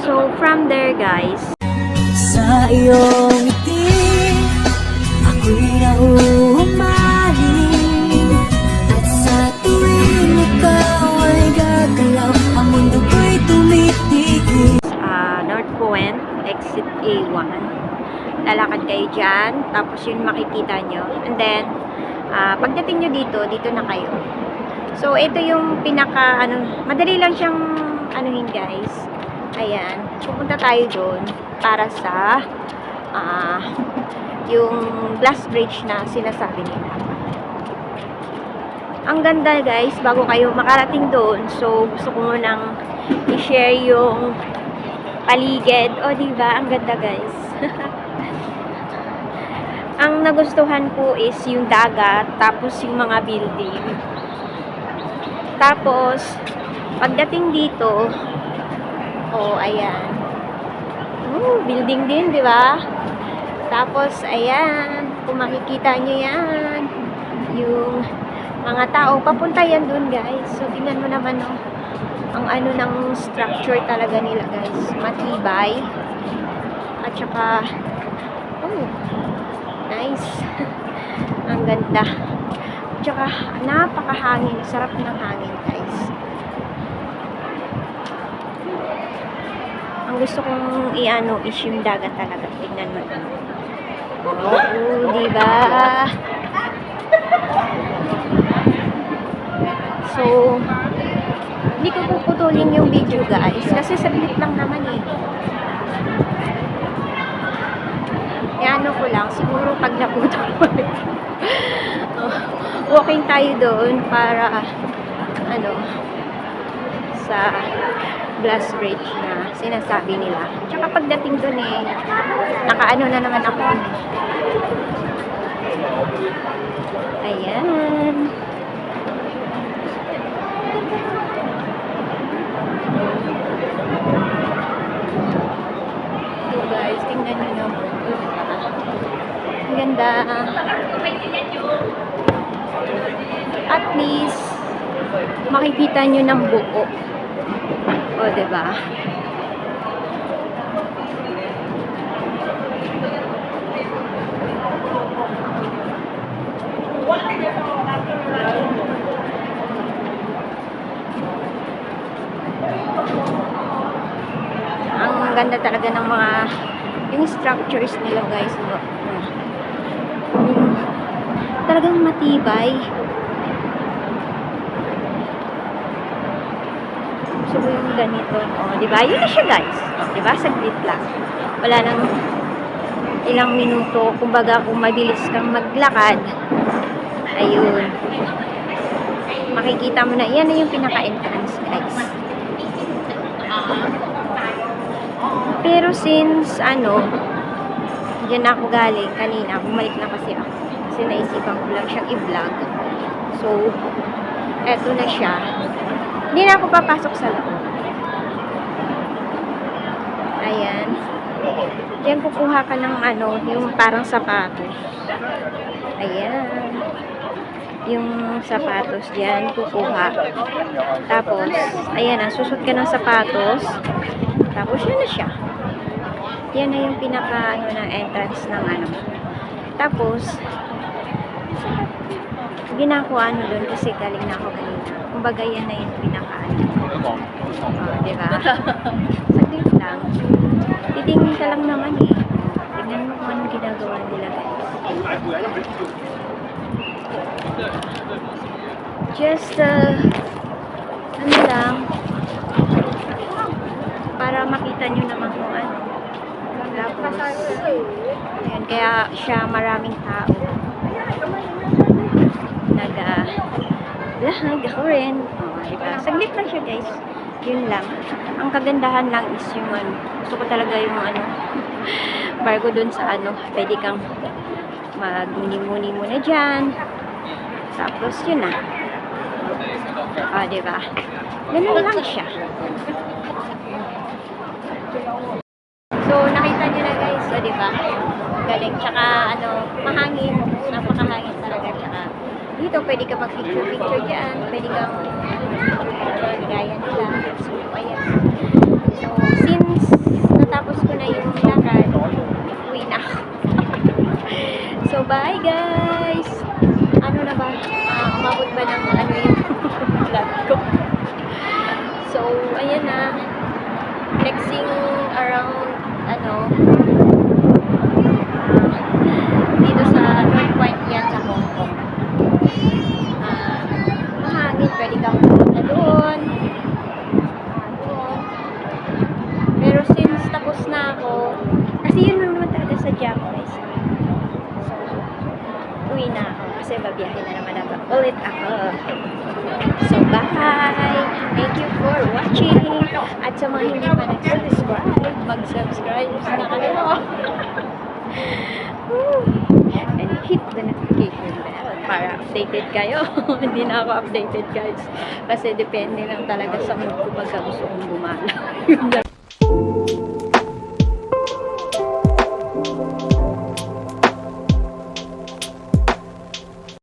So, from there guys, sa iyong ngiti, ako'y nauumaling. At sa tuwing ikaw ay gagalaw, ang mundo ko'y tumitigil. North Point, exit A1. Lalakad kayo dyan, tapos yun makikita nyo. And then, pagdating nyo dito na kayo. So, ito yung pinaka, madali lang siyang, guys. Ayan, pupunta tayo doon para sa, yung glass bridge na sinasabi nila. Ang ganda guys, bago kayo makarating doon, so gusto ko munang i-share yung paligid. O, diba? Ang ganda guys. Ang nagustuhan ko is yung dagat, tapos yung mga building. Tapos, pagdating dito, ayan. Building din, di ba? Tapos, ayan, kung makikita nyo yan, yung mga tao, papunta yan dun, guys. So, tingnan mo naman, ang ng structure talaga nila, guys. Matibay. At saka, nice. Ang ganda. At saka, napakahangin. Sarap ng hangin, guys. Ang gusto kong is yung dagat talaga. Tignan mo. Diba? So, hindi ko puputulin yung video, guys. Kasi saglit lang naman eh. Ko lang. Siguro pag naputol walking tayo doon para sa glass bridge na sinasabi nila. Tsaka pagdating doon nakaano na naman ako. Ayan. So guys, tingnan nyo naman. Ang ganda. At least, makikita nyo ng buo. O, diba? Ang ganda talaga ng mga yung structures nila, guys. Talagang matibay. So, yung ganito. Diba? Yun na siya, guys. Diba? Saglit lang. Wala nang ilang minuto. Kumbaga, kung mabilis kang maglakad, ayun. Makikita mo na. Yan na yung pinaka-entrance, guys. Pero since, dyan na ako galing kanina. Bumalik na kasi ako. Kasi naisipan ko lang siyang i-vlog. So, eto na siya. Hindi na ako papasok sa loob. Ayan. Diyan kukuha ka ng yung parang sapatos. Ayan. Yung sapatos diyan kukuha. Tapos, ayan na, susot ka ng sapatos. Tapos, yun na siya. Yan na yung pinaka, ng entrance ng Tapos, ginakuha doon kasi galing na ako kanina. Kumbaga yan na yung pinaka diba? Saglit lang. Titingin ka lang naman eh. Tingnan mo kung anong ginagawa nila, guys. Just, lang, para makita nyo naman kung ano. Tapos, ayan, kaya siya maraming tao. Nag ako rin. Diba? Saglit lang siya, guys. Yun lang. Ang kagandahan lang is yung gusto ko talaga yung bago dun sa pwede kang magmuni-muni muna dyan. Tapos yun na. Diba? Ganun lang siya. So, nakita nyo na, guys. Diba? Galing. Tsaka, mahangin. Napakahangin talaga. Tsaka, dito, pwede ka mag-picture-picture dyan. Pwede kang gaya nila. So, ayan. So, since nagsasadya ako guys. So, uwi na ako kasi babiyahe na naman ulit ako. So, bye! Thank you for watching! At sa mga hindi pa nag-subscribe, mag-subscribe na kayo. And hit the notification bell para updated kayo. Hindi na ako updated guys. Kasi depende lang talaga sa mood ko pagka gusto kong gumala.